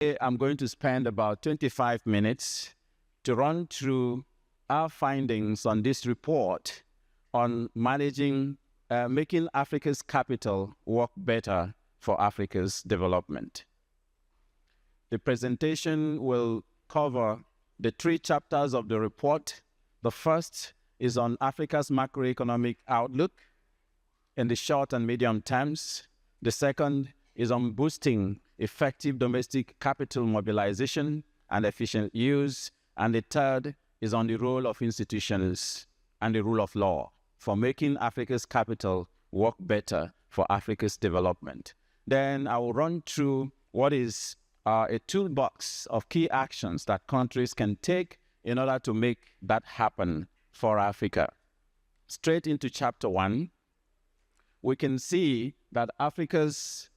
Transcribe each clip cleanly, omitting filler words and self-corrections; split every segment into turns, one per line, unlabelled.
I'm going to spend about 25 minutes to run through our findings on this report on making Africa's capital work better for Africa's development. The presentation will cover the 3 chapters of the report. The first is on Africa's macroeconomic outlook in the short and medium terms. The second is on boosting effective domestic capital mobilization and efficient use. And the third is on the role of institutions and the rule of law for making Africa's capital work better for Africa's development. Then I will run through what is a toolbox of key actions that countries can take in order to make that happen for Africa. Straight into chapter 1, we can see that Africa's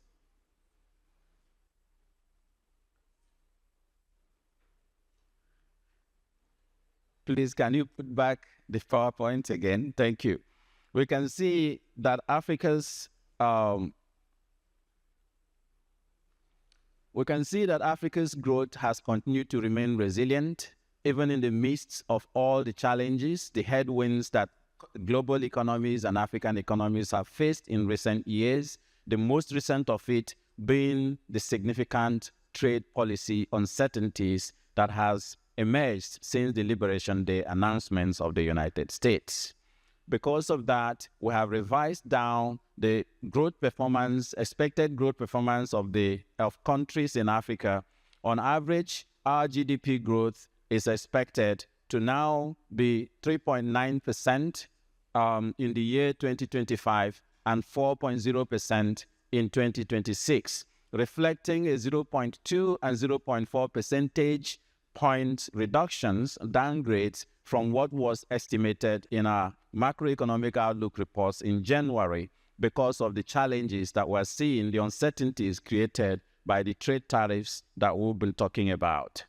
Please, can you put back the PowerPoint again? Thank you. We can see that Africa's growth has continued to remain resilient, even in the midst of all the challenges, the headwinds that global economies and African economies have faced in recent years, the most recent of it being the significant trade policy uncertainties that has emerged since the Liberation Day announcements of the United States. Because of that, we have revised down the growth performance, expected growth performance of countries in Africa. On average, our GDP growth is expected to now be 3.9% in the year 2025 and 4.0% in 2026, reflecting a 0.2 and 0.4 percentage point reductions, downgrades from what was estimated in our macroeconomic outlook reports in January because of the challenges that we're seeing, the uncertainties created by the trade tariffs that we've been talking about.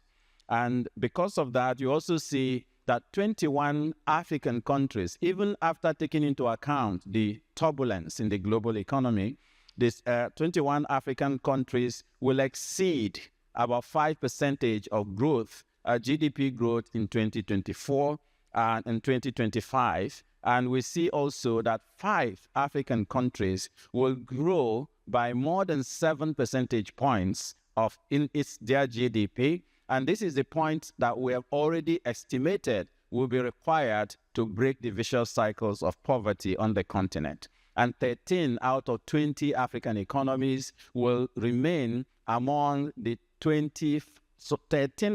And because of that, you also see that 21 African countries, even after taking into account the turbulence in the global economy, these 21 African countries will exceed about 5% of growth, GDP growth in 2024 and in 2025. And we see also that 5 African countries will grow by more than 7 percentage points their GDP. And this is the point that we have already estimated will be required to break the vicious cycles of poverty on the continent. And 13 out of 20 African economies will remain among the 13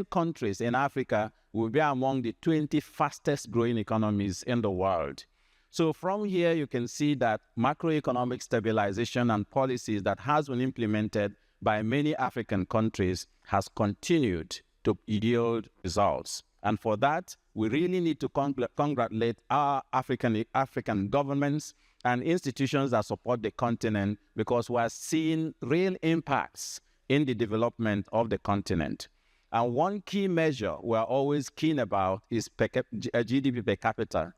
countries in Africa will be among the 20 fastest growing economies in the world. So from here, you can see that macroeconomic stabilization and policies that has been implemented by many African countries has continued to yield results. And for that, we really need to congratulate our African governments and institutions that support the continent, because we are seeing real impacts in the development of the continent. And one key measure we're always keen about is GDP per capita,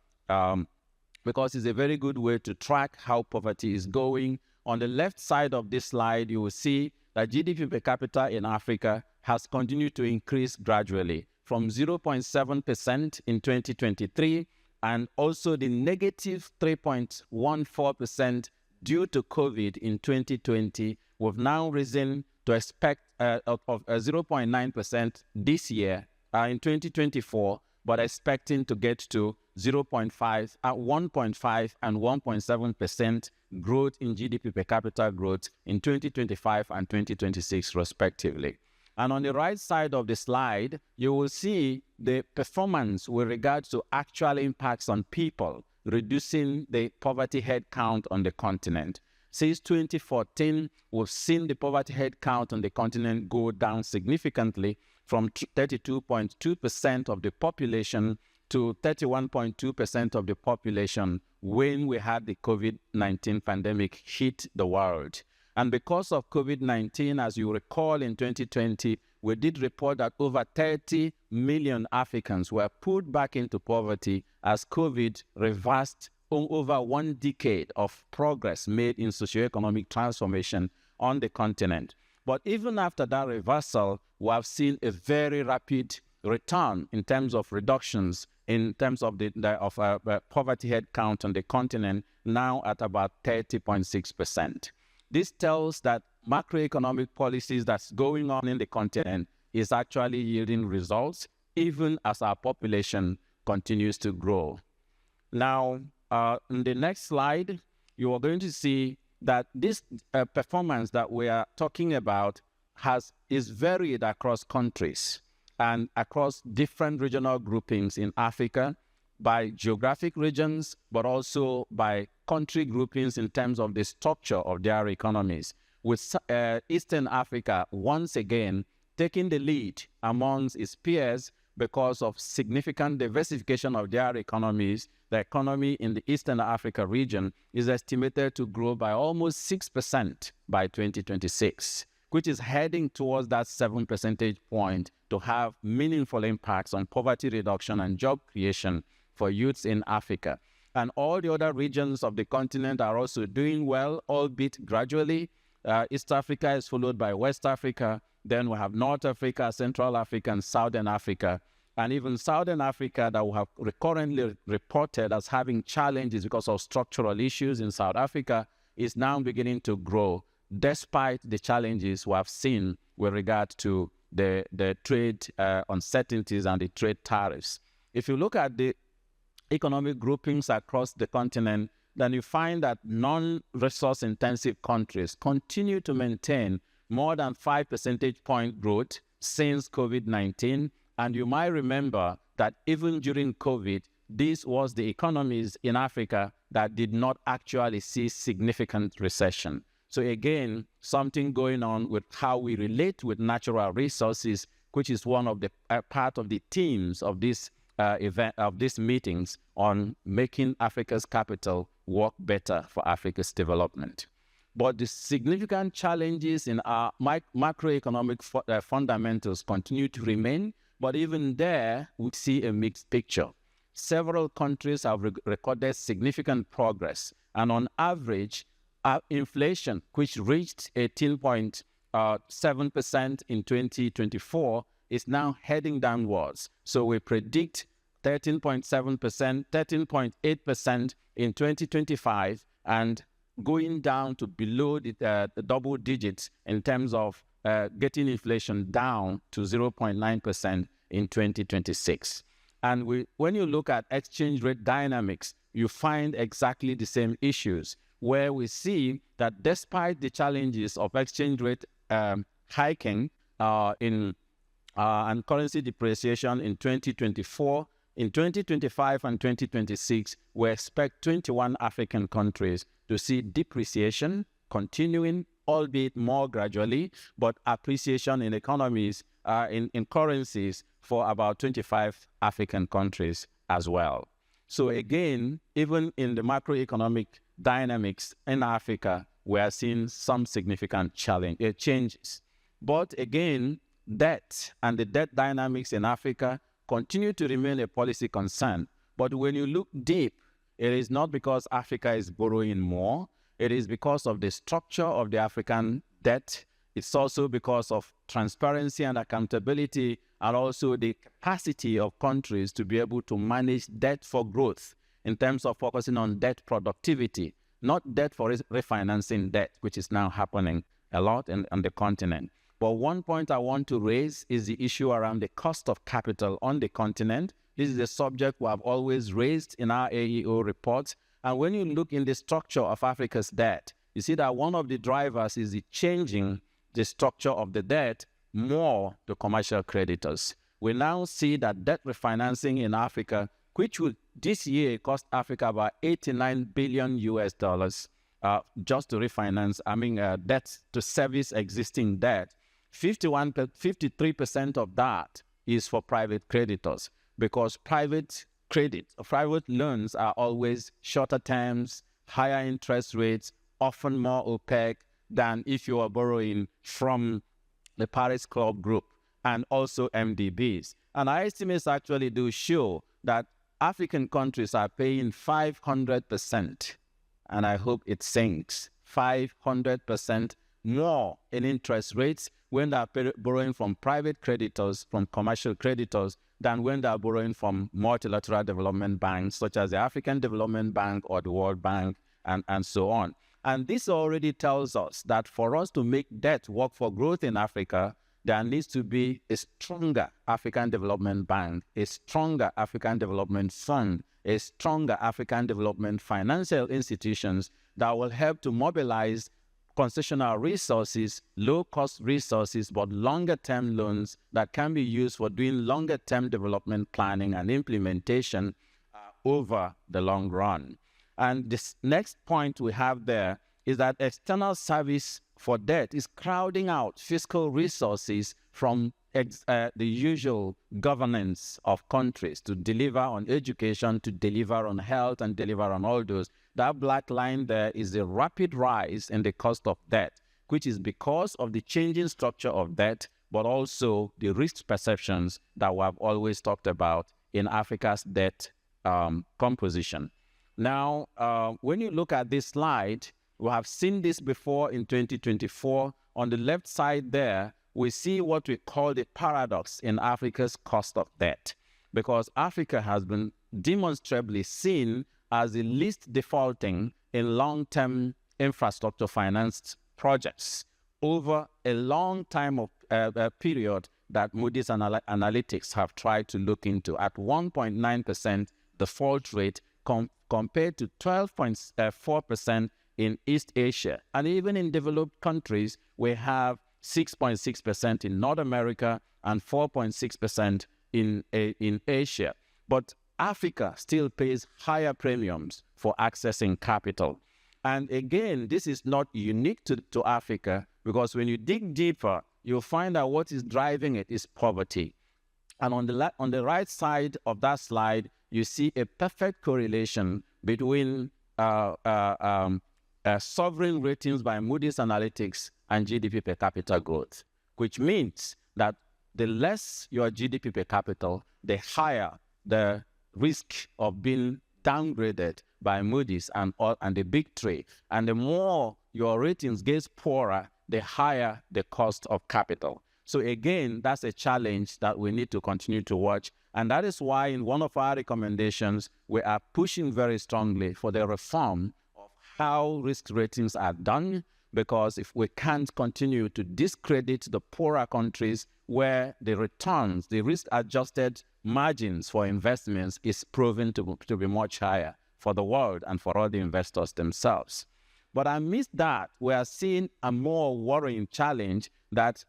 because it's a very good way to track how poverty is going. On the left side of this slide, you will see that GDP per capita in Africa has continued to increase gradually from 0.7% in 2023, and also the negative 3.14% due to COVID in 2020. We've now risen to expect of 0.9% this year in 2024, but expecting to get to 0.5, 1.5 and 1.7% growth in GDP per capita growth in 2025 and 2026 respectively. And on the right side of the slide, you will see the performance with regards to actual impacts on people, reducing the poverty head count on the continent. Since 2014, we've seen the poverty head count on the continent go down significantly from 32.2% of the population to 31.2% of the population when we had the COVID-19 pandemic hit the world. And because of COVID-19, as you recall, in 2020, we did report that over 30 million Africans were pulled back into poverty as COVID reversed over 1 decade of progress made in socioeconomic transformation on the continent. But even after that reversal, we have seen a very rapid return in terms of reductions, in terms of the poverty head count on the continent, now at about 30.6%. This tells that macroeconomic policies that's going on in the continent is actually yielding results, even as our population continues to grow. Now, in the next slide, you are going to see that this performance that we are talking about is varied across countries and across different regional groupings in Africa, by geographic regions, but also by country groupings in terms of the structure of their economies, with Eastern Africa once again taking the lead amongst its peers because of significant diversification of their economies. The economy in the Eastern Africa region is estimated to grow by almost 6% by 2026, which is heading towards that 7 percentage point to have meaningful impacts on poverty reduction and job creation for youths in Africa. And all the other regions of the continent are also doing well, albeit gradually. East Africa is followed by West Africa. Then we have North Africa, Central Africa, and Southern Africa. And even Southern Africa, that we have recurrently reported as having challenges because of structural issues in South Africa, is now beginning to grow, despite the challenges we have seen with regard to the trade uncertainties and the trade tariffs. If you look at the economic groupings across the continent, then you find that non-resource intensive countries continue to maintain more than 5 percentage point growth since COVID-19. And you might remember that even during COVID, this was the economies in Africa that did not actually see significant recession. So again, something going on with how we relate with natural resources, which is one of the part of the themes of this event, of these meetings, on making Africa's capital work better for Africa's development. But the significant challenges in our macroeconomic fundamentals continue to remain, but even there, we see a mixed picture. Several countries have recorded significant progress, and on average, inflation, which reached 18.7% in 2024, is now heading downwards. So we predict 13.7%, 13.8% in 2025, and going down to below the double digits in terms of getting inflation down to 0.9% in 2026. And when you look at exchange rate dynamics, you find exactly the same issues, where we see that despite the challenges of exchange rate hiking and currency depreciation in 2024, in 2025 and 2026, we expect 21 African countries to see depreciation continuing, albeit more gradually, but appreciation in economies, in currencies, for about 25 African countries as well. So again, even in the macroeconomic dynamics in Africa, we are seeing some significant changes. But again, debt and the debt dynamics in Africa continue to remain a policy concern. But when you look deep, it is not because Africa is borrowing more. It is because of the structure of the African debt. It's also because of transparency and accountability, and also the capacity of countries to be able to manage debt for growth in terms of focusing on debt productivity, not debt for refinancing debt, which is now happening a lot on the continent. But one point I want to raise is the issue around the cost of capital on the continent. This is a subject we have always raised in our AEO reports. And when you look in the structure of Africa's debt, you see that one of the drivers is the changing the structure of the debt more to commercial creditors. We now see that debt refinancing in Africa, which will this year cost Africa about $89 billion just to refinance, debt to service existing debt. 53% of that is for private creditors, because private loans are always shorter terms, higher interest rates, often more opaque than if you are borrowing from the Paris Club Group and also MDBs. And our estimates actually do show that African countries are paying 500%, and I hope it sinks, 500% more in interest rates when they are borrowing from private creditors, from commercial creditors, than when they are borrowing from multilateral development banks, such as the African Development Bank or the World Bank, and so on. And this already tells us that for us to make debt work for growth in Africa, there needs to be a stronger African Development Bank, a stronger African Development Fund, a stronger African Development financial institutions that will help to mobilize concessional resources, low-cost resources, but longer-term loans that can be used for doing longer-term development planning and implementation over the long run. And this next point we have there is that external service for debt is crowding out fiscal resources from the usual governance of countries to deliver on education, to deliver on health, and deliver on all those. That black line there is the rapid rise in the cost of debt, which is because of the changing structure of debt, but also the risk perceptions that we have always talked about in Africa's debt composition. Now, when you look at this slide, we have seen this before in 2024. On the left side there, we see what we call the paradox in Africa's cost of debt, because Africa has been demonstrably seen as the least defaulting in long-term infrastructure financed projects over a long time of period that Moody's Analytics have tried to look into, at 1.9% default rate compared to 12.4% in East Asia. And even in developed countries, we have 6.6% in North America and 4.6% in Asia. But Africa still pays higher premiums for accessing capital. And again, this is not unique to Africa, because when you dig deeper, you'll find that what is driving it is poverty. And on the right side of that slide, you see a perfect correlation between sovereign ratings by Moody's Analytics and GDP per capita growth, which means that the less your GDP per capita, the higher the risk of being downgraded by Moody's and the big three. And the more your ratings gets poorer, the higher the cost of capital. So again, that's a challenge that we need to continue to watch. And that is why in one of our recommendations, we are pushing very strongly for the reform of how risk ratings are done, because if we can't continue to discredit the poorer countries where the returns, the risk-adjusted margins for investments is proven to be much higher for the world and for all the investors themselves. But amidst that, we are seeing a more worrying challenge that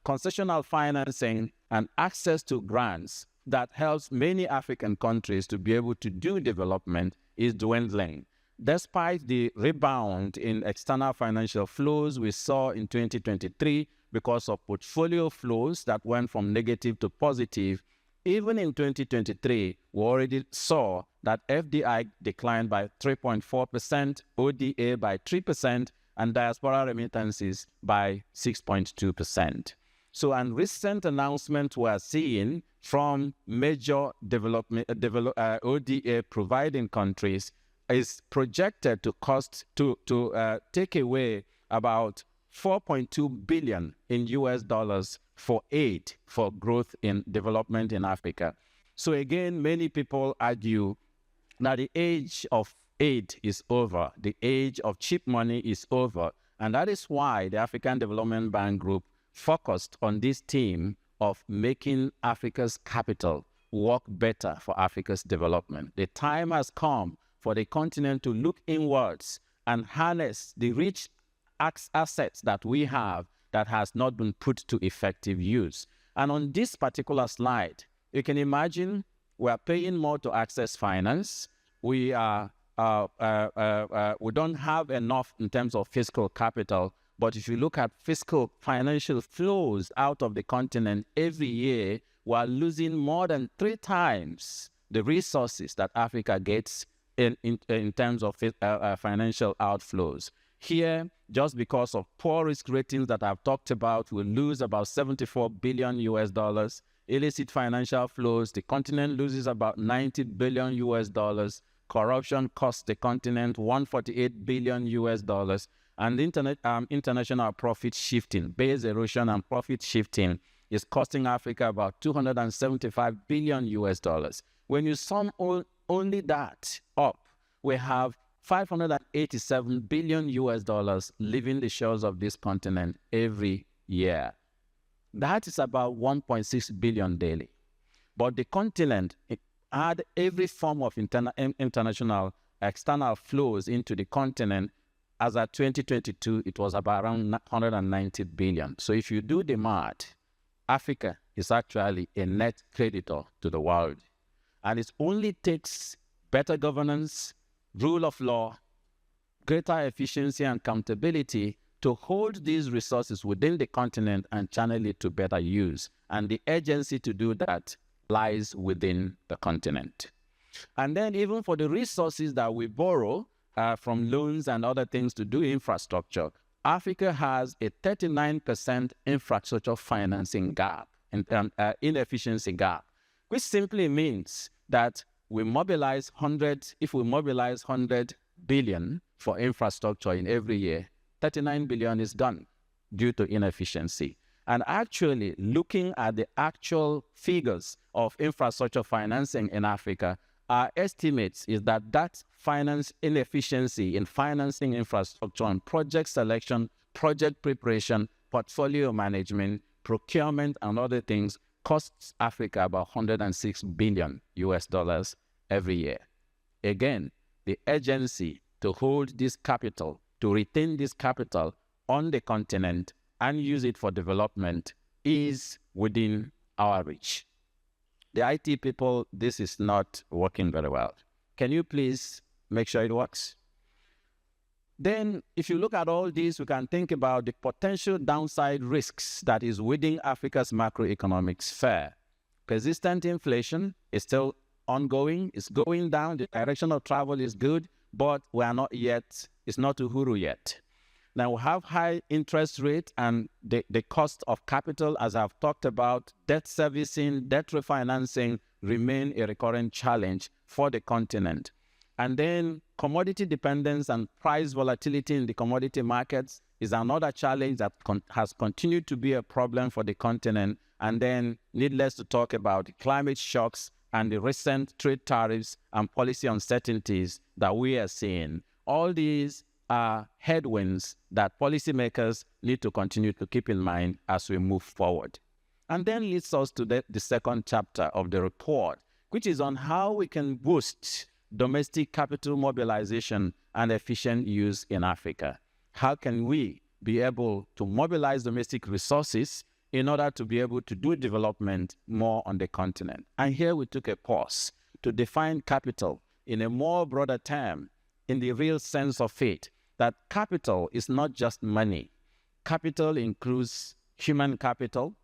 concessional financing and access to grants that helps many African countries to be able to do development is dwindling. Despite the rebound in external financial flows we saw in 2023 because of portfolio flows that went from negative to positive, even in 2023, we already saw that FDI declined by 3.4%, ODA by 3%, and diaspora remittances by 6.2%. So, and recent announcements we are seeing from major ODA providing countries is projected to take away about $4.2 billion in US dollars for aid for growth in development in Africa. So again, many people argue that the age of aid is over, the age of cheap money is over, and that is why the African Development Bank Group focused on this theme of making Africa's capital work better for Africa's development. The time has come for the continent to look inwards and harness the rich assets that we have that has not been put to effective use. And on this particular slide, you can imagine we are paying more to access finance. We don't have enough in terms of fiscal capital. But if you look at fiscal financial flows out of the continent every year, we are losing more than 3 times the resources that Africa gets in terms of financial outflows. Here, just because of poor risk ratings that I've talked about, we'll lose about $74 billion US dollars. Illicit financial flows, the continent loses about $90 billion US dollars. Corruption costs the continent $148 billion US dollars. And the international profit shifting, base erosion and profit shifting is costing Africa about 275 billion US dollars. When you sum only that up, we have 587 billion US dollars leaving the shores of this continent every year. That is about 1.6 billion daily. But the continent had every form of international external flows into the continent. As at 2022, it was about around 190 billion. So if you do the math, Africa is actually a net creditor to the world. And it only takes better governance, rule of law, greater efficiency and accountability to hold these resources within the continent and channel it to better use. And the agency to do that lies within the continent. And then even for the resources that we borrow from loans and other things to do infrastructure, Africa has a 39% infrastructure financing gap, inefficiency gap, which simply means that if we mobilize 100 billion for infrastructure in every year, 39 billion is done due to inefficiency. And actually, looking at the actual figures of infrastructure financing in Africa, our estimates is that finance inefficiency in financing infrastructure and project selection, project preparation, portfolio management, procurement, and other things costs Africa about 106 billion US dollars every year. Again, the agency to hold this capital, to retain this capital on the continent and use it for development is within our reach. The IT people, this is not working very well. Can you please make sure it works? Then, if you look at all this, we can think about the potential downside risks that is within Africa's macroeconomic sphere. Persistent inflation is still ongoing, it's going down, the direction of travel is good, but we are not yet, it's not uhuru yet. Now, we have high interest rate and the cost of capital, as I've talked about, debt servicing, debt refinancing remain a recurrent challenge for the continent. And then commodity dependence and price volatility in the commodity markets is another challenge that has continued to be a problem for the continent. And then needless to talk about climate shocks and the recent trade tariffs and policy uncertainties that we are seeing. All these are headwinds that policymakers need to continue to keep in mind as we move forward. And then leads us to the second chapter of the report, which is on how we can boost domestic capital mobilization and efficient use in Africa. How can we be able to mobilize domestic resources in order to be able to do development more on the continent? And here we took a pause to define capital in a more broader term, in the real sense of it, that capital is not just money. Capital includes human capital.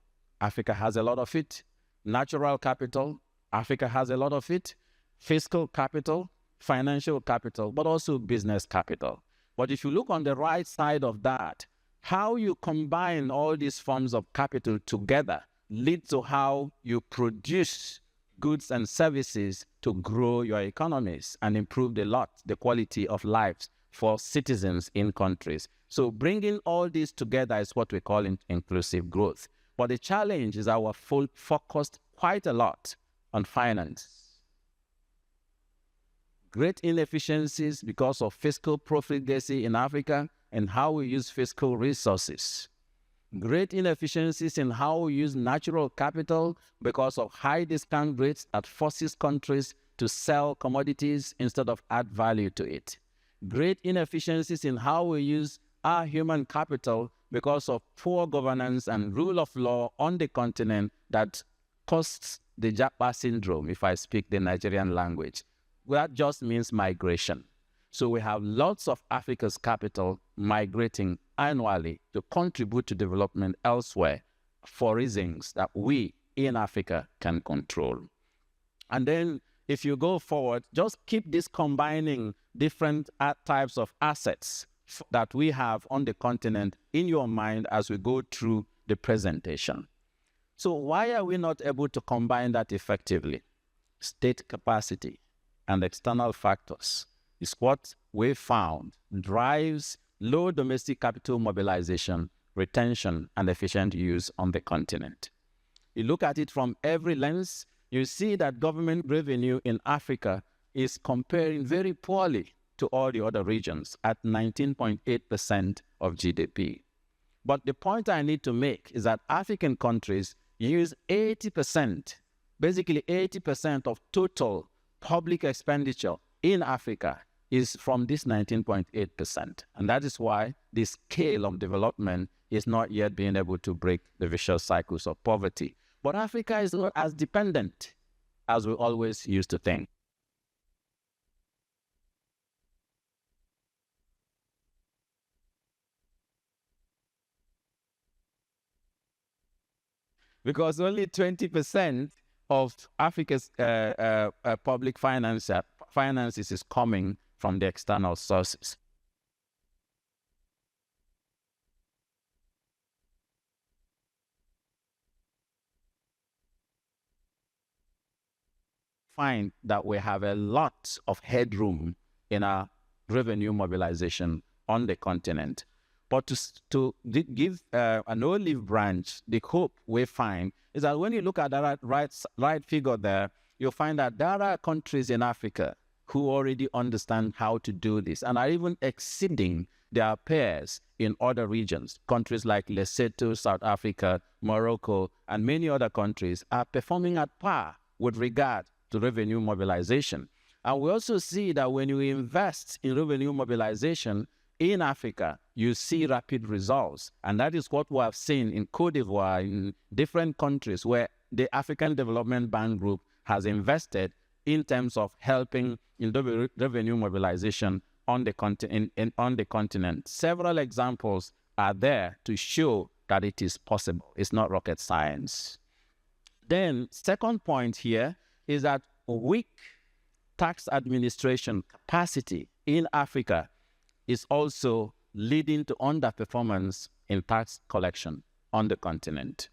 Africa has a lot of it. Natural capital. Africa has a lot of it. Fiscal capital, financial capital, but also business capital. But if you look on the right side of that, how you combine all these forms of capital together leads to how you produce goods and services to grow your economies and improve the quality of lives for citizens in countries. So bringing all this together is what we call inclusive growth. But the challenge is our focused quite a lot on finance. Great inefficiencies because of fiscal profligacy in Africa and how we use fiscal resources. Great inefficiencies in how we use natural capital because of high discount rates that forces countries to sell commodities instead of add value to it. Great inefficiencies in how we use our human capital because of poor governance and rule of law on the continent that causes the Japa syndrome, if I speak the Nigerian language. That just means migration. So we have lots of Africa's capital migrating annually to contribute to development elsewhere for reasons that we in Africa can control. And then if you go forward, just keep this combining different types of assets that we have on the continent in your mind as we go through the presentation. So why are we not able to combine that effectively? State capacity and external factors is what we found drives low domestic capital mobilization, retention, and efficient use on the continent. You look at it from every lens, you see that government revenue in Africa is comparing very poorly to all the other regions at 19.8% of GDP. But the point I need to make is that African countries use 80%, basically 80% of total public expenditure in Africa is from this 19.8%. And that is why the scale of development is not yet being able to break the vicious cycles of poverty. But Africa is not as dependent as we always used to think. Because only 20% of Africa's public finances is coming from the external sources. Find that we have a lot of headroom in our revenue mobilization on the continent. But to give an olive branch, the hope we find is that when you look at that right figure there, you'll find that there are countries in Africa who already understand how to do this and are even exceeding their peers in other regions. Countries like Lesotho, South Africa, Morocco, and many other countries are performing at par with regard to revenue mobilization. And we also see that when you invest in revenue mobilization in Africa, you see rapid results. And that is what we have seen in Cote d'Ivoire, in different countries where the African Development Bank Group has invested in terms of helping in revenue mobilization on the continent. Several examples are there to show that it is possible. It's not rocket science. Then, second point here is that weak tax administration capacity in Africa is also leading to underperformance in tax collection on the continent.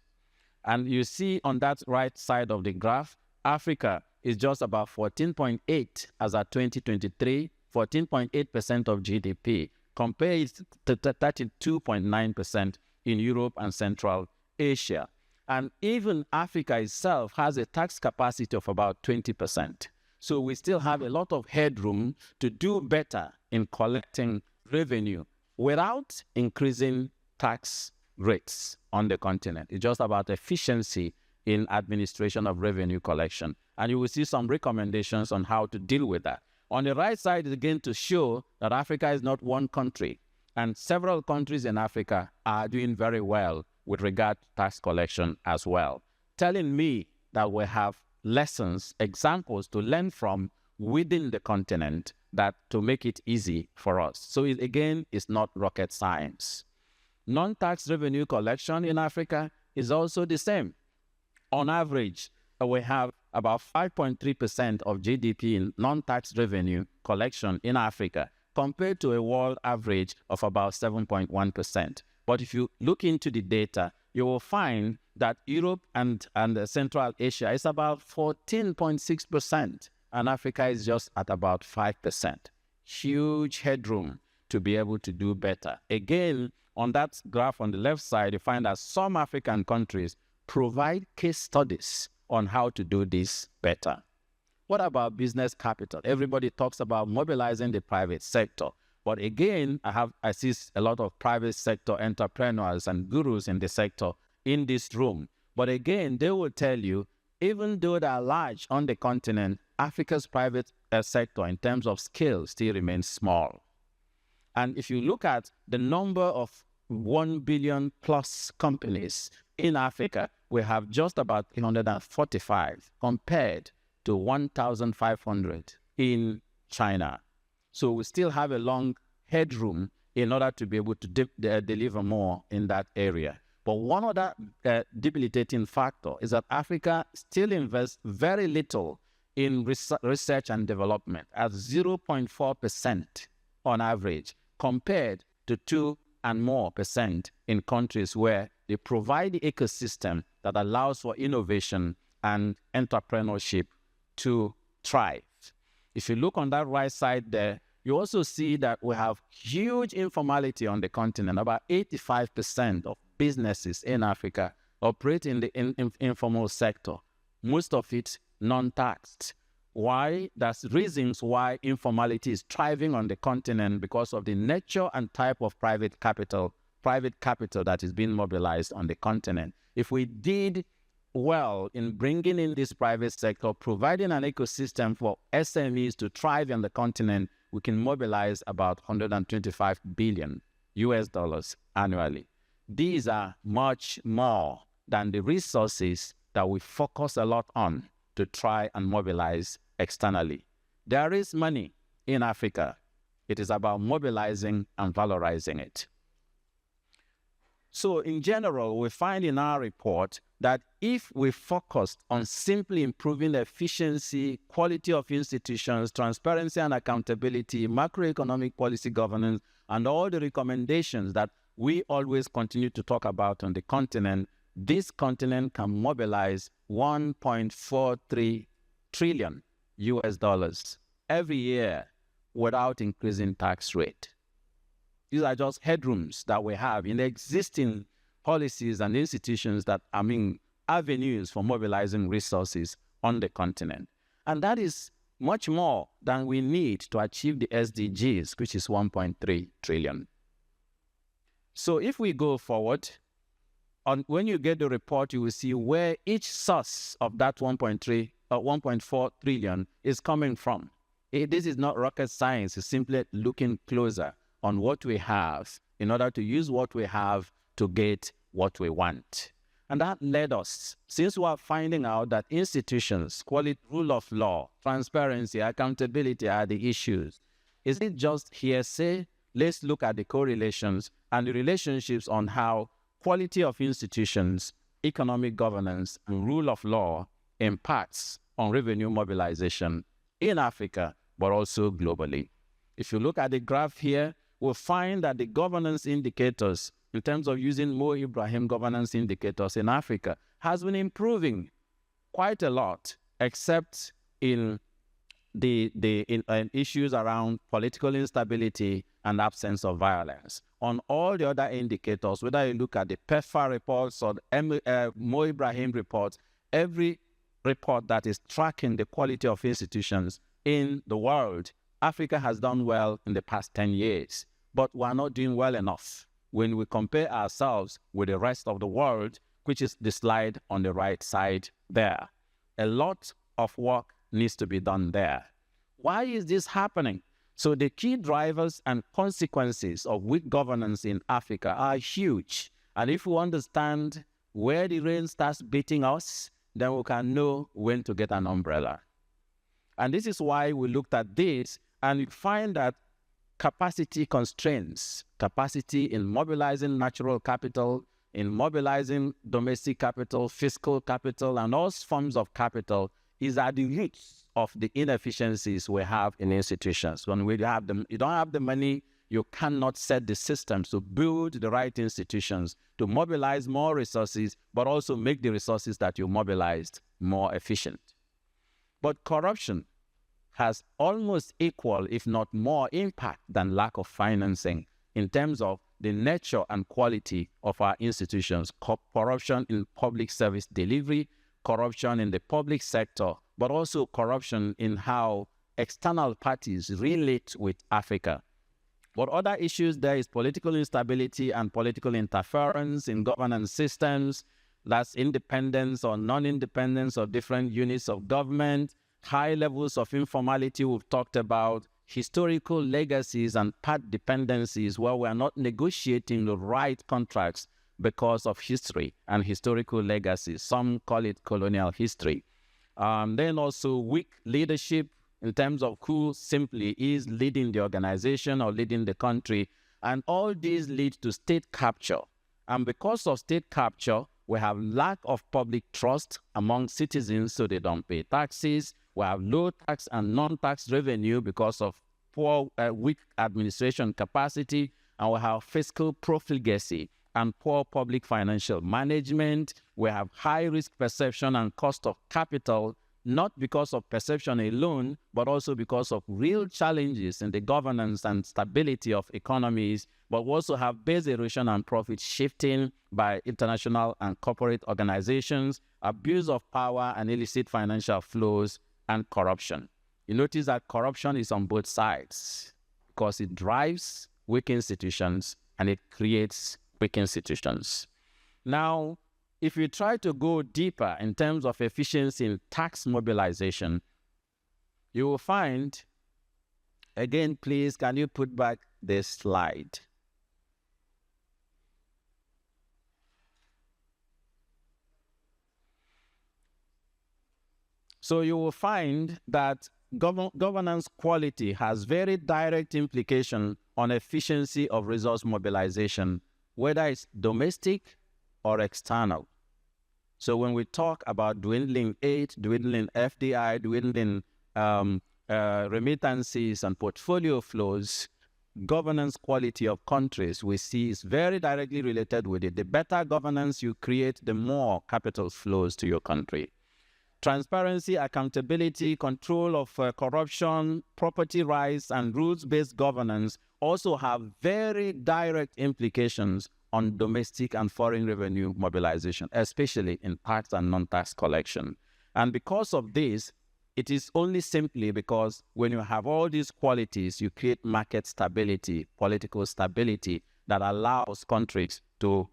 And you see on that right side of the graph, Africa is just about 14.8 as at 2023, 14.8% of GDP, compared to 32.9% in Europe and Central Asia. And even Africa itself has a tax capacity of about 20%. So we still have a lot of headroom to do better in collecting revenue without increasing tax rates on the continent. It's just about efficiency in administration of revenue collection. And you will see some recommendations on how to deal with that. On the right side is again to show that Africa is not one country, and several countries in Africa are doing very well with regard to tax collection as well, telling me that we have lessons, examples to learn from within the continent that to make it easy for us. So it, again, is not rocket science. Non-tax revenue collection in Africa is also the same. On average, we have about 5.3% of GDP in non-tax revenue collection in Africa, compared to a world average of about 7.1%. But if you look into the data, you will find that Europe and Central Asia is about 14.6%, and Africa is just at about 5%. Huge headroom to be able to do better. Again, on that graph on the left side, you find that some African countries provide case studies on how to do this better. What about business capital? Everybody talks about mobilizing the private sector. But again, I see a lot of private sector entrepreneurs and gurus in the sector in this room. But again, they will tell you, even though they are large on the continent, Africa's private sector in terms of scale still remains small. And if you look at the number of 1 billion plus companies in Africa, we have just about 345 compared to 1,500 in China. So we still have a long headroom in order to be able to deliver more in that area. But one other debilitating factor is that Africa still invests very little in research and development at 0.4% on average, compared to 2% and more in countries where they provide the ecosystem that allows for innovation and entrepreneurship to thrive. If you look on that right side there, you also see that we have huge informality on the continent. About 85% of businesses in Africa operate in the informal sector, most of it non-taxed. Why? There's reasons why informality is thriving on the continent because of the nature and type of private capital that is being mobilized on the continent. If we did well in bringing in this private sector, providing an ecosystem for SMEs to thrive on the continent, we can mobilize about $125 billion annually. These are much more than the resources that we focus a lot on to try and mobilize externally. There is money in Africa. It is about mobilizing and valorizing it. So in general, we find in our report that if we focused on simply improving the efficiency, quality of institutions, transparency and accountability, macroeconomic policy governance, and all the recommendations that we always continue to talk about on the continent, this continent can mobilize $1.43 trillion every year without increasing tax rate. These are just headrooms that we have in the existing policies and institutions that, avenues for mobilizing resources on the continent. And that is much more than we need to achieve the SDGs, which is 1.3 trillion. So if we go forward, when you get the report, you will see where each source of that 1.4 trillion is coming from. This is not rocket science. It's simply looking closer on what we have in order to use what we have to get what we want. And that led us, since we are finding out that institutions, quality, rule of law, transparency, accountability are the issues, is it just hearsay? Let's look at the correlations and the relationships on how quality of institutions, economic governance, and rule of law impacts on revenue mobilization in Africa, but also globally. If you look at the graph here, we'll find that the governance indicators, in terms of using Mo Ibrahim governance indicators in Africa, has been improving quite a lot, except in in issues around political instability and absence of violence. On all the other indicators, whether you look at the PEFA reports or the Mo Ibrahim reports, every report that is tracking the quality of institutions in the world, Africa has done well in the past 10 years, but we're not doing well enough when we compare ourselves with the rest of the world, which is the slide on the right side there. A lot of work needs to be done there. Why is this happening? So the key drivers and consequences of weak governance in Africa are huge. And if we understand where the rain starts beating us, then we can know when to get an umbrella. And this is why we looked at this, and we find that capacity constraints, capacity in mobilizing natural capital, in mobilizing domestic capital, fiscal capital, and all forms of capital is at the roots of the inefficiencies we have in institutions. When we have them, you don't have the money, you cannot set the systems to build the right institutions, to mobilize more resources, but also make the resources that you mobilized more efficient. But corruption has almost equal, if not more, impact than lack of financing in terms of the nature and quality of our institutions. Corruption in public service delivery, corruption in the public sector, but also corruption in how external parties relate with Africa. But other issues there is political instability and political interference in governance systems. That's independence or non-independence of different units of government, high levels of informality we've talked about, historical legacies and part dependencies where we are not negotiating the right contracts because of history and historical legacies. Some call it colonial history. Then also weak leadership in terms of who simply is leading the organization or leading the country. And all these lead to state capture. And because of state capture, we have lack of public trust among citizens, so they don't pay taxes. We have low tax and non-tax revenue because of poor, weak administration capacity. And we have fiscal profligacy and poor public financial management. We have high risk perception and cost of capital not because of perception alone, but also because of real challenges in the governance and stability of economies, but we also have base erosion and profit shifting by international and corporate organizations, abuse of power and illicit financial flows, and corruption. You notice that corruption is on both sides because it drives weak institutions and it creates weak institutions. Now, if you try to go deeper in terms of efficiency in tax mobilization, you will find, again, please, can you put back this slide? So you will find that governance quality has very direct implication on efficiency of resource mobilization, whether it's domestic or external. So when we talk about dwindling aid, dwindling FDI, dwindling remittances and portfolio flows, governance quality of countries we see is very directly related with it. The better governance you create, the more capital flows to your country. Transparency, accountability, control of corruption, property rights, and rules-based governance also have very direct implications on domestic and foreign revenue mobilization, especially in tax and non-tax collection. And because of this, it is only simply because when you have all these qualities, you create market stability, political stability that allows countries to,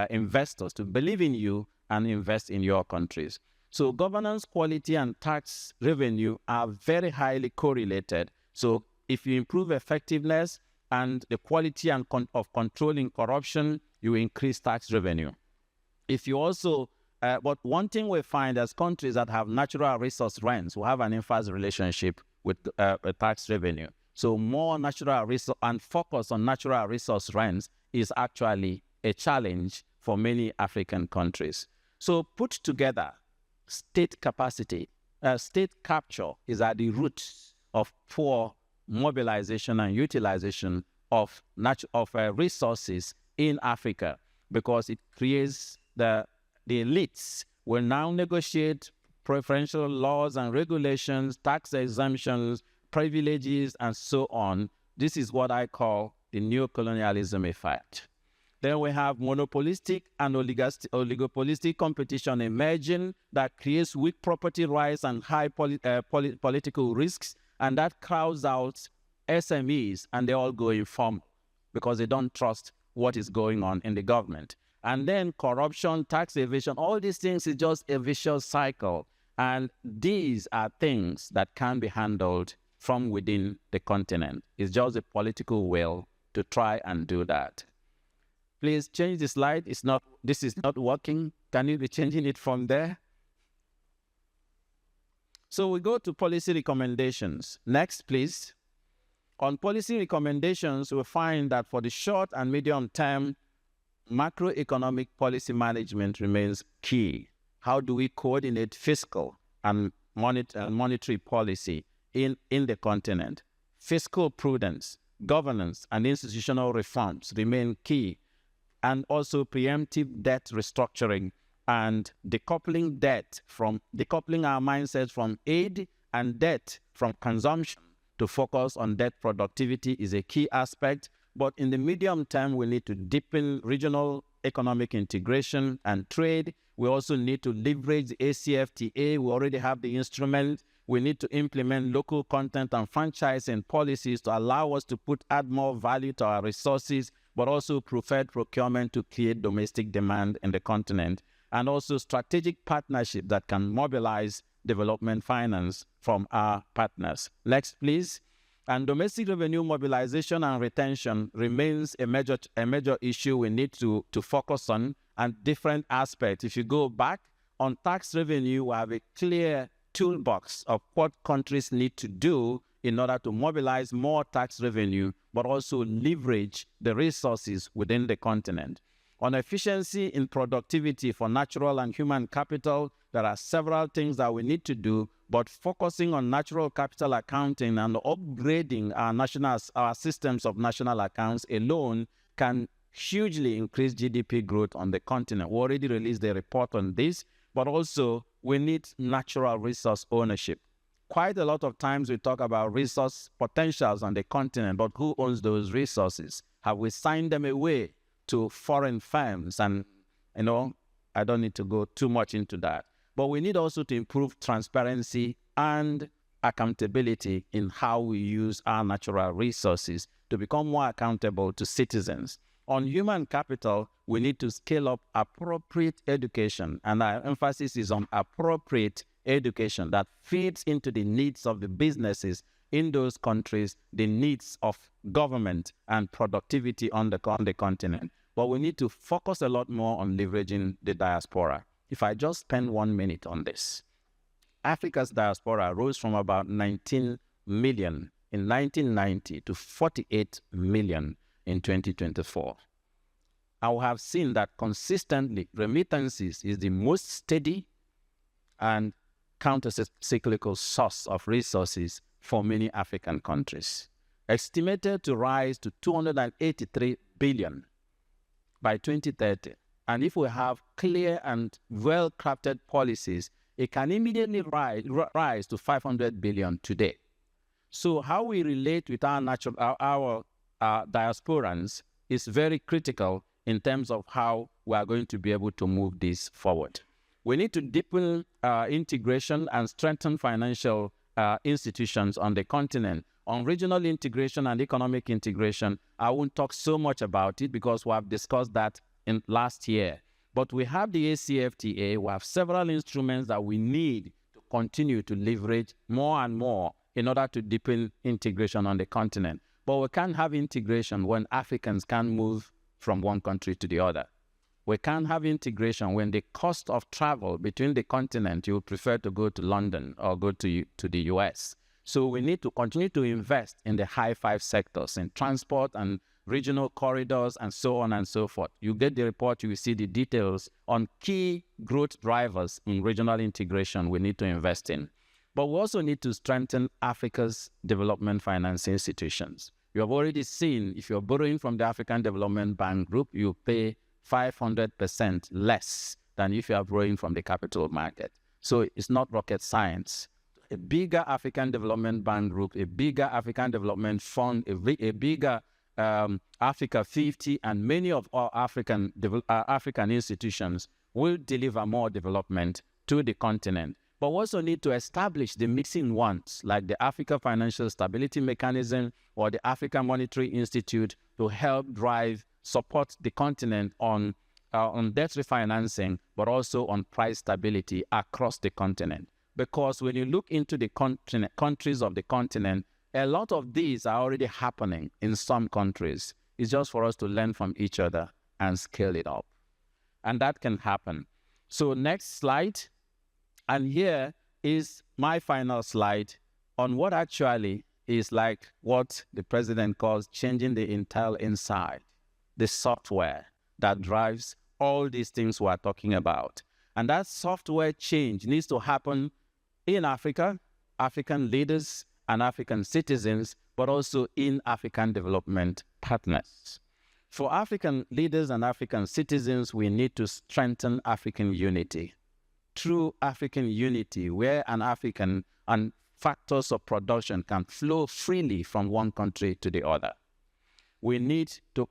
investors to believe in you and invest in your countries. So governance quality and tax revenue are very highly correlated. So if you improve effectiveness and the quality of controlling corruption, you increase tax revenue. If you also, but one thing we find as countries that have natural resource rents will have an inverse relationship with tax revenue. So more natural resource and focus on natural resource rents is actually a challenge for many African countries. So put together, state capacity, state capture is at the root of poor mobilization and utilization of resources in Africa, because it creates the elites will now negotiate preferential laws and regulations, tax exemptions, privileges, and so on. This is what I call the neocolonialism effect. Then we have monopolistic and oligopolistic competition emerging that creates weak property rights and high political risks, and that crowds out SMEs, and they all go informal because they don't trust what is going on in the government. And then corruption, tax evasion, all these things is just a vicious cycle. And these are things that can be handled from within the continent. It's just a political will to try and do that. Please change the slide. This is not working. Can you be changing it from there? So we go to policy recommendations. Next, please. On policy recommendations, we find that for the short and medium term, macroeconomic policy management remains key. How do we coordinate fiscal and monetary policy in the continent? Fiscal prudence, governance, and institutional reforms remain key. And also preemptive debt restructuring and decoupling our mindsets from aid and debt from consumption to focus on debt productivity is a key aspect. But in the medium term, we need to deepen regional economic integration and trade. We also need to leverage the ACFTA. We already have the instrument. We need to implement local content and franchising policies to allow us to add more value to our resources, but also preferred procurement to create domestic demand in the continent, and also strategic partnership that can mobilize development finance from our partners. Next, please. And domestic revenue mobilization and retention remains a major issue we need to focus on, and different aspects. If you go back on tax revenue, we have a clear toolbox of what countries need to do in order to mobilize more tax revenue, but also leverage the resources within the continent. On efficiency in productivity for natural and human capital, there are several things that we need to do, but focusing on natural capital accounting and upgrading our systems of national accounts alone can hugely increase GDP growth on the continent. We already released a report on this, but also we need natural resource ownership. Quite a lot of times we talk about resource potentials on the continent, but who owns those resources? Have we signed them away to foreign firms? And, I don't need to go too much into that. But we need also to improve transparency and accountability in how we use our natural resources to become more accountable to citizens. On human capital, we need to scale up appropriate education, and our emphasis is on appropriate education that feeds into the needs of the businesses in those countries, the needs of government and productivity on the continent. But we need to focus a lot more on leveraging the diaspora. If I just spend 1 minute on this, Africa's diaspora rose from about 19 million in 1990 to 48 million in 2024. I have seen that consistently remittances is the most steady and counter-cyclical source of resources for many African countries, estimated to rise to 283 billion by 2030. And if we have clear and well-crafted policies, it can immediately rise to 500 billion today. So how we relate with our diasporans is very critical in terms of how we are going to be able to move this forward. We need to deepen integration and strengthen financial institutions on the continent. On regional integration and economic integration, I won't talk so much about it because we have discussed that in last year. But we have the ACFTA, we have several instruments that we need to continue to leverage more and more in order to deepen integration on the continent. But we can't have integration when Africans can't move from one country to the other. We can't have integration when the cost of travel between the continent, you would prefer to go to London or go to the US. So we need to continue to invest in the high five sectors, in transport and regional corridors and so on and so forth. You get the report, you will see the details on key growth drivers in regional integration we need to invest in. But we also need to strengthen Africa's development finance institutions. You have already seen, if you're borrowing from the African Development Bank Group, you pay 500% less than if you are borrowing from the capital market. So it's not rocket science. A bigger African Development Bank Group, a bigger African Development Fund, a bigger Africa 50, and many of our African institutions will deliver more development to the continent. But we also need to establish the missing ones, like the Africa Financial Stability Mechanism or the Africa Monetary Institute, to help support the continent on debt refinancing, but also on price stability across the continent. Because when you look into the countries of the continent, a lot of these are already happening in some countries. It's just for us to learn from each other and scale it up. And that can happen. So next slide. And here is my final slide on what actually is like what the president calls changing the Intel inside, the software that drives all these things we are talking about. And that software change needs to happen in Africa, African leaders and African citizens, but also in African development partners. For African leaders and African citizens, we need to strengthen African unity. True African unity, where an African and factors of production can flow freely from one country to the other. We need to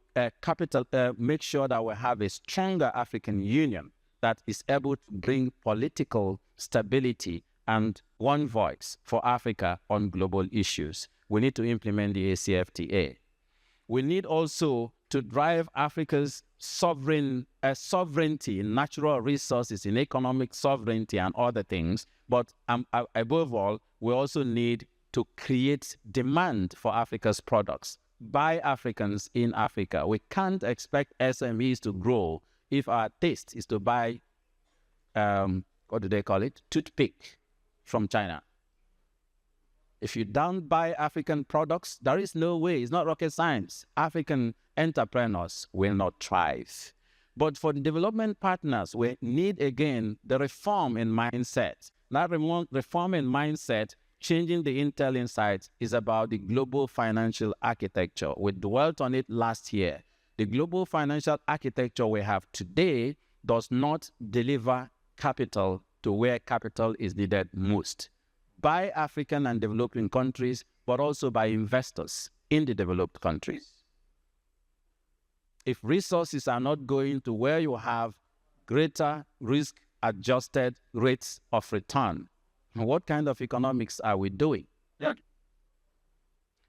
make sure that we have a stronger African Union that is able to bring political stability and one voice for Africa on global issues. We need to implement the ACFTA. We need also to drive Africa's sovereignty in natural resources, in economic sovereignty and other things. But above all, we also need to create demand for Africa's products by Africans in Africa. We can't expect SMEs to grow if our taste is to buy, what do they call it? Toothpick from China. If you don't buy African products, there is no way. It's not rocket science. African entrepreneurs will not thrive. But for the development partners, we need, again, the reform in mindset. That reform in mindset, changing the Intel insights, is about the global financial architecture. We dwelt on it last year. The global financial architecture we have today does not deliver capital to where capital is needed most by African and developing countries, but also by investors in the developed countries. If resources are not going to where you have greater risk-adjusted rates of return, what kind of economics are we doing? Yeah.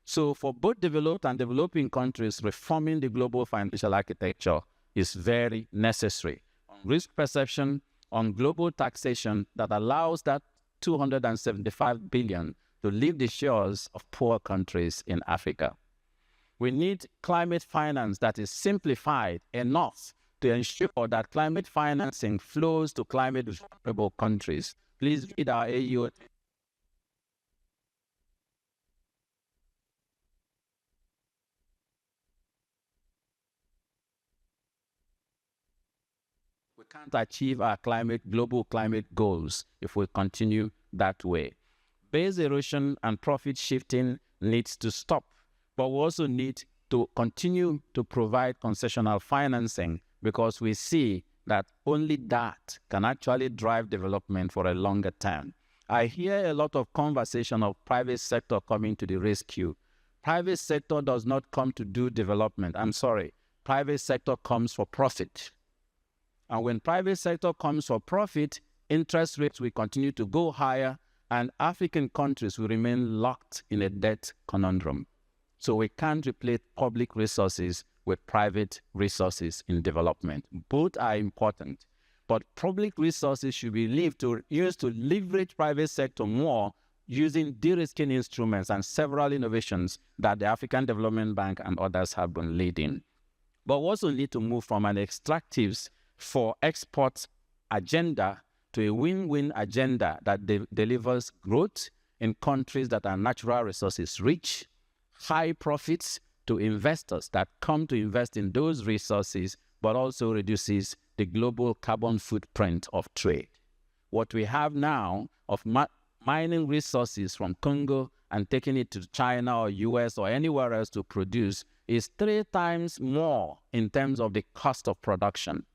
So for both developed and developing countries, reforming the global financial architecture is very necessary. On risk perception, on global taxation that allows that 275 billion to leave the shores of poor countries in Africa. We need climate finance that is simplified enough to ensure that climate financing flows to climate vulnerable countries. Please read our AU. We can't achieve our global climate goals if we continue that way. Base erosion and profit shifting needs to stop, but we also need to continue to provide concessional financing because we see that only that can actually drive development for a longer term. I hear a lot of conversation of private sector coming to the rescue. Private sector does not come to do development. I'm sorry. Private sector comes for profit. And when private sector comes for profit, interest rates will continue to go higher and African countries will remain locked in a debt conundrum. So we can't replace public resources with private resources in development. Both are important, but public resources should be used to leverage private sector more using de-risking instruments and several innovations that the African Development Bank and others have been leading. But we also need to move from an extractives for export agenda to a win-win agenda that delivers growth in countries that are natural resources rich, high profits to investors that come to invest in those resources, but also reduces the global carbon footprint of trade. What we have now of mining resources from Congo and taking it to China or US or anywhere else to produce is 3 times more in terms of the cost of production.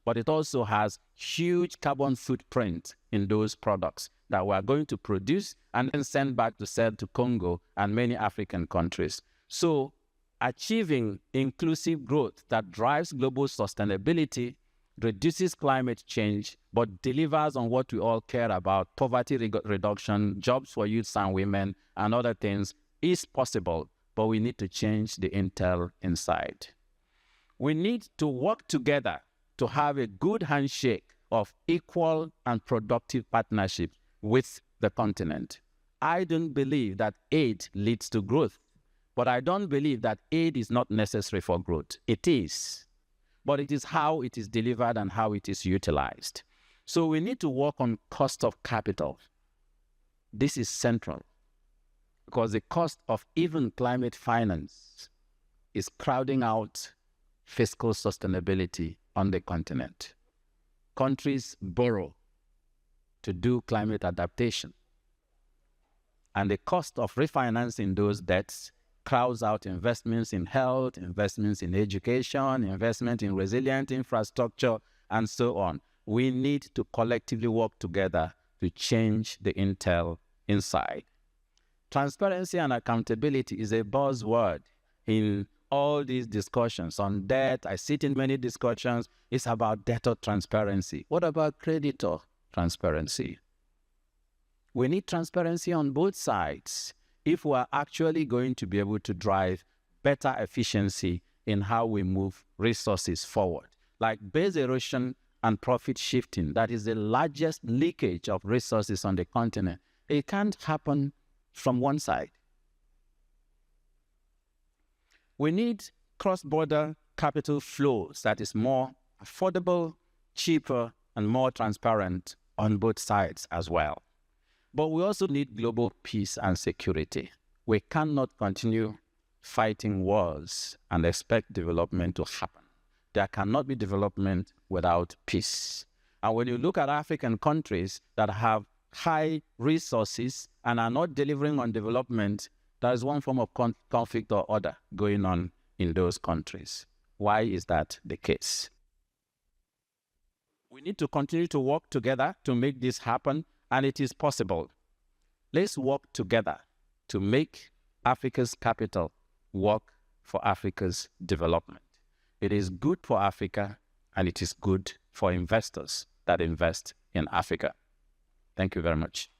But it also has huge carbon footprint in those products that we are going to produce and then send back to sell to Congo and many African countries. So achieving inclusive growth that drives global sustainability, reduces climate change, but delivers on what we all care about, poverty reduction, jobs for youths and women, and other things is possible, but we need to change the intel inside. We need to work together to have a good handshake of equal and productive partnership with the continent. I don't believe that aid leads to growth, but I don't believe that aid is not necessary for growth. It is, but it is how it is delivered and how it is utilized. So we need to work on cost of capital. This is central because the cost of even climate finance is crowding out fiscal sustainability on the continent. Countries borrow to do climate adaptation, and the cost of refinancing those debts crowds out investments in health, investments in education, investment in resilient infrastructure, and so on. We need to collectively work together to change the intel inside. Transparency and accountability is a buzzword in all these discussions on debt. I sit in many discussions. It's about debtor transparency. What about creditor transparency? We need transparency on both sides if we are actually going to be able to drive better efficiency in how we move resources forward. Like base erosion and profit shifting, that is the largest leakage of resources on the continent. It can't happen from one side. We need cross-border capital flows that is more affordable, cheaper, and more transparent on both sides as well. But we also need global peace and security. We cannot continue fighting wars and expect development to happen. There cannot be development without peace. And when you look at African countries that have high resources and are not delivering on development, there is one form of conflict or other going on in those countries. Why is that the case? We need to continue to work together to make this happen, and it is possible. Let's work together to make Africa's capital work for Africa's development. It is good for Africa, and it is good for investors that invest in Africa. Thank you very much.